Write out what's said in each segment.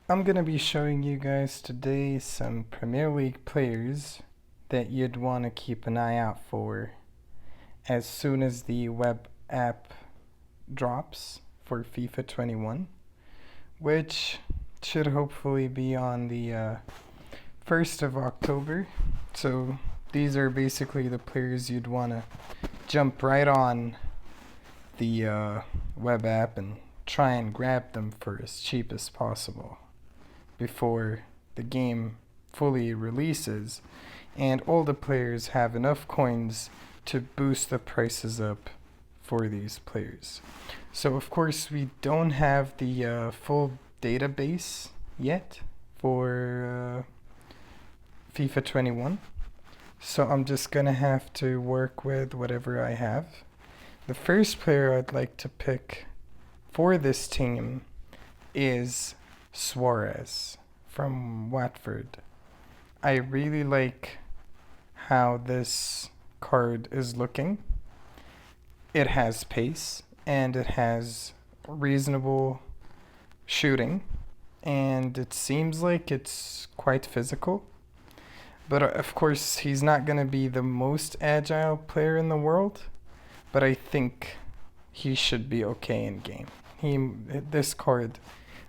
I'm gonna be showing you guys today some Premier League players that you'd want to keep an eye out for as soon as the web app drops for FIFA 21, which should hopefully be on the 1st of October. So these are basically the players you'd want to jump right on the web app and try and grab them for as cheap as possible before the game fully releases and all the players have enough coins to boost the prices up for these players. So of course we don't have the full database yet for FIFA 21. So I'm just gonna have to work with whatever I have. The first player I'd like to pick for this team is Suarez from Watford. I really like how this card is looking. It has pace and it has reasonable shooting, and it seems like it's quite physical. But of course, he's not going to be the most agile player in the world, but I think he should be okay in game. This card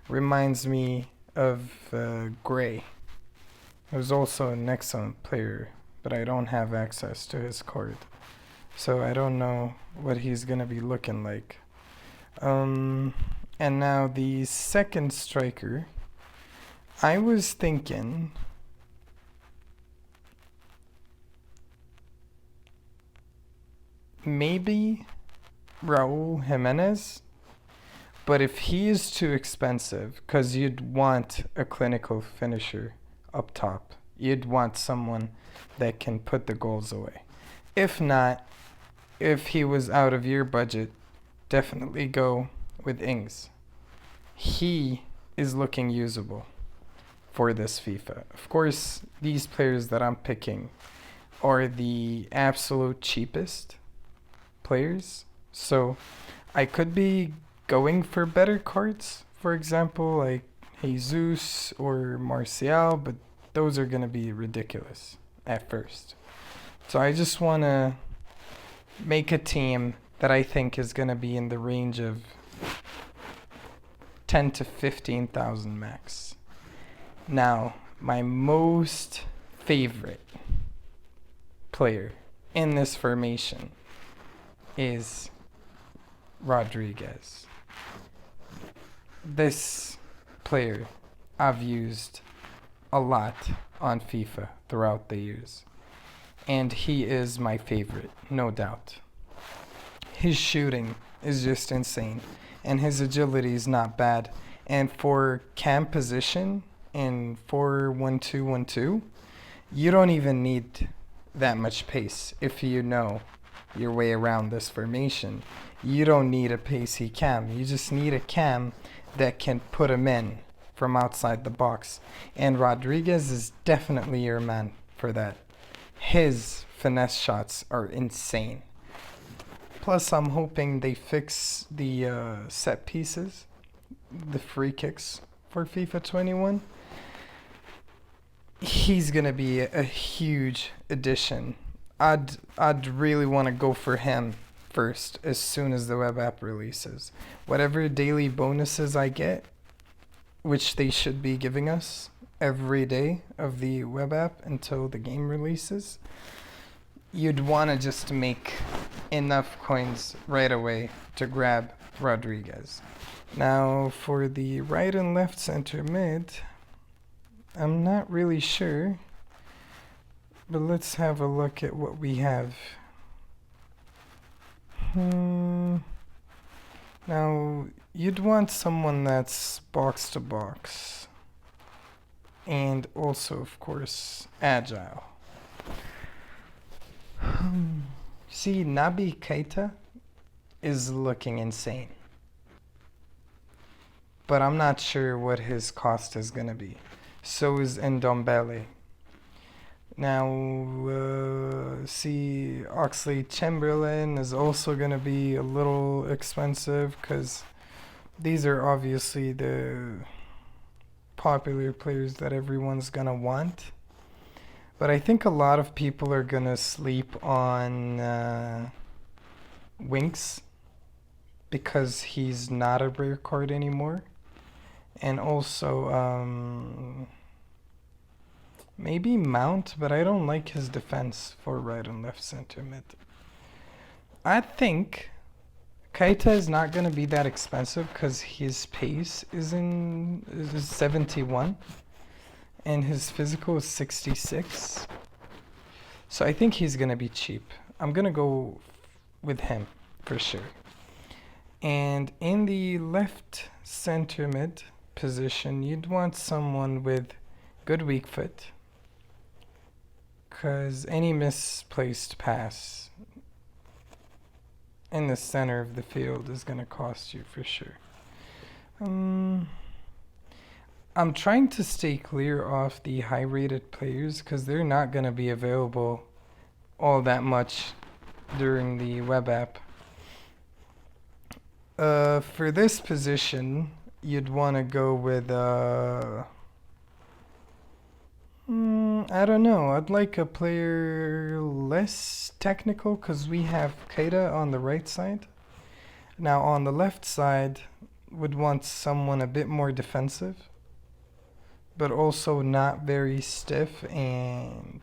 reminds me of Gray, who's also an excellent player, but I don't have access to his card. So I don't know what he's going to be looking like. And now the second striker, I was thinking maybe Raul Jimenez, but if he is too expensive, because you'd want a clinical finisher up top, you'd want someone that can put the goals away. If not, if he was out of your budget, definitely go with Ings. He is looking usable for this FIFA. Of course, these players that I'm picking are the absolute cheapest players, so I could be going for better cards, for example, like Jesus or Martial, but those are going to be ridiculous at first. So I just want to make a team that I think is going to be in the range of 10 to 15,000 max. Now, my most favorite player in this formation is Rodriguez. This player I've used a lot on FIFA throughout the years, and he is my favorite, no doubt. His shooting is just insane, and his agility is not bad. And for cam position in 4-1-2-1-2, you don't even need that much pace if you know your way around this formation. You don't need a pacey cam. You just need a cam that can put him in from outside the box. And Rodriguez is definitely your man for that. His finesse shots are insane. Plus, I'm hoping they fix the set pieces, the free kicks for FIFA 21. He's gonna be a huge addition. I'd really want to go for him first as soon as the web app releases. Whatever daily bonuses I get, which they should be giving us every day of the web app until the game releases, you'd want to just make enough coins right away to grab Rodriguez. Now for the right and left center mid, I'm not really sure, but let's have a look at what we have. Now, you'd want someone that's box to box and also, of course, agile. See, Naby Keita is looking insane, but I'm not sure what his cost is going to be. So is Ndombele. Now, see, Oxley Chamberlain is also going to be a little expensive because these are obviously the popular players that everyone's gonna want. But I think a lot of people are gonna sleep on Winks because he's not a rare card anymore. And also, maybe Mount, but I don't like his defense for right and left center mid. I think Keita is not going to be that expensive because his pace is 71 and his physical is 66. So I think he's going to be cheap. I'm going to go with him for sure. And in the left center mid position, you'd want someone with good weak foot, because any misplaced pass in the center of the field is going to cost you for sure. I'm trying to stay clear off the high rated players because they're not going to be available all that much during the web app. For this position, you'd want to go with I don't know. I'd like a player less technical because we have Keita on the right side. Now on the left side, would want someone a bit more defensive, but also not very stiff and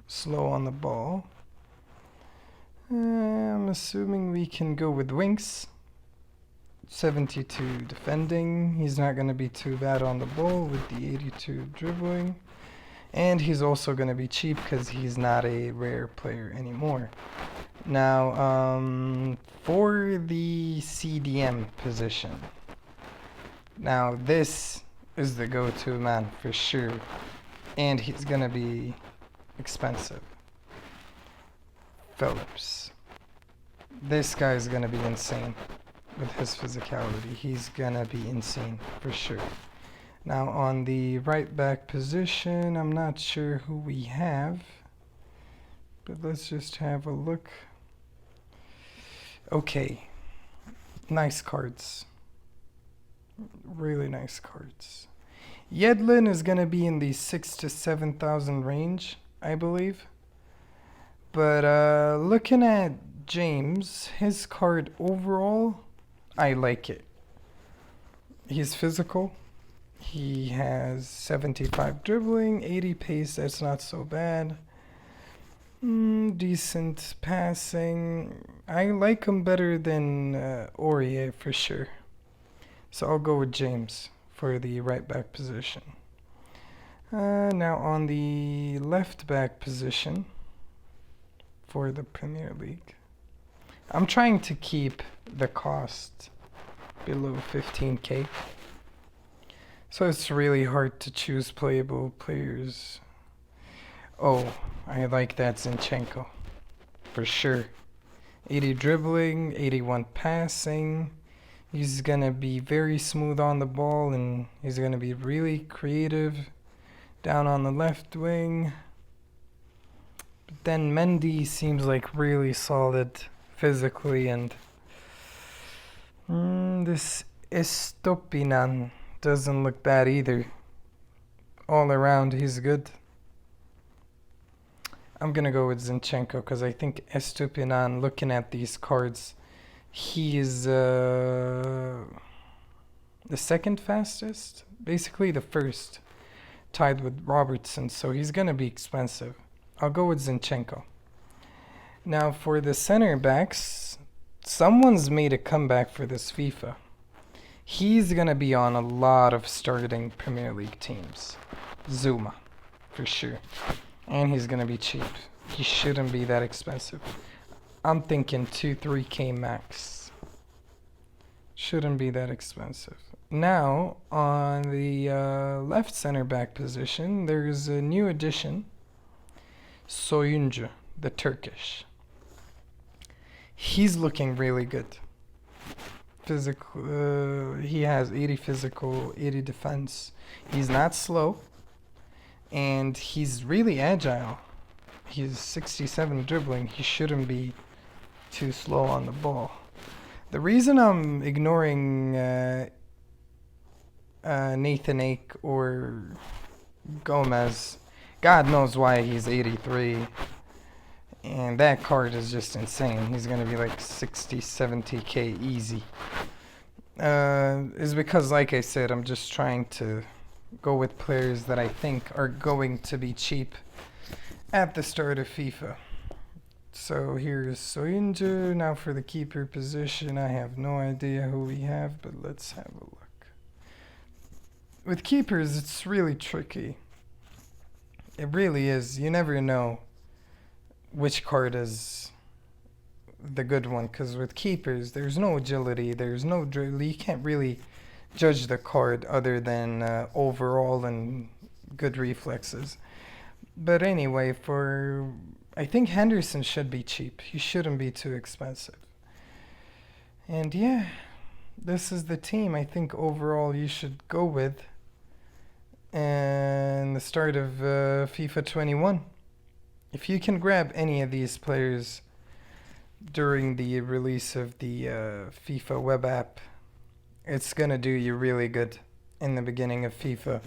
slow on the ball. I'm assuming we can go with Winks. 72 defending. He's not going to be too bad on the ball with the 82 dribbling. And he's also going to be cheap because he's not a rare player anymore. Now, for the CDM position. Now, this is the go-to man for sure. And he's going to be expensive. Phillips. This guy is going to be insane with his physicality. He's going to be insane for sure. Now on the right back position, I'm not sure who we have, but let's just have a look. Okay, nice cards. Really nice cards. Yedlin is going to be in the 6,000 to 7,000 range, I believe. But looking at James, his card overall, I like it. He's physical. He has 75 dribbling, 80 pace, that's not so bad. Decent passing. I like him better than Aurier for sure. So I'll go with James for the right back position. Now on the left back position for the Premier League, I'm trying to keep the cost below 15k. So it's really hard to choose playable players. Oh, I like that Zinchenko. For sure. 80 dribbling, 81 passing. He's going to be very smooth on the ball and he's going to be really creative down on the left wing. But then Mendy seems like really solid physically, and this Estopinan doesn't look bad either. All around, he's good. I'm gonna go with Zinchenko because I think Estupinan, looking at these cards, he is the second fastest, basically the first, tied with Robertson, so he's gonna be expensive. I'll go with Zinchenko. Now for the center backs, someone's made a comeback for this FIFA. He's going to be on a lot of starting Premier League teams. Zuma, for sure. And he's going to be cheap. He shouldn't be that expensive. I'm thinking 2-3k max. Shouldn't be that expensive. Now, on the left center back position, there's a new addition. Soyuncu, the Turkish. He's looking really good. Physical, he has 80 physical, 80 defense. He's not slow, and he's really agile. He's 67 dribbling. He shouldn't be too slow on the ball. The reason I'm ignoring Nathan Ake or Gomez. God knows why he's 83. And that card is just insane. He's going to be like 60, 70k easy. Is because, like I said, I'm just trying to go with players that I think are going to be cheap at the start of FIFA. So here's Soyuncu. Now for the keeper position, I have no idea who we have, but let's have a look. With keepers, it's really tricky. It really is. You never know which card is the good one, because with keepers, there's no agility, there's no drill. You can't really judge the card other than overall and good reflexes. But anyway, I think Henderson should be cheap. He shouldn't be too expensive. And yeah, this is the team I think overall you should go with and the start of FIFA 21. If you can grab any of these players during the release of the FIFA web app, it's gonna do you really good in the beginning of FIFA.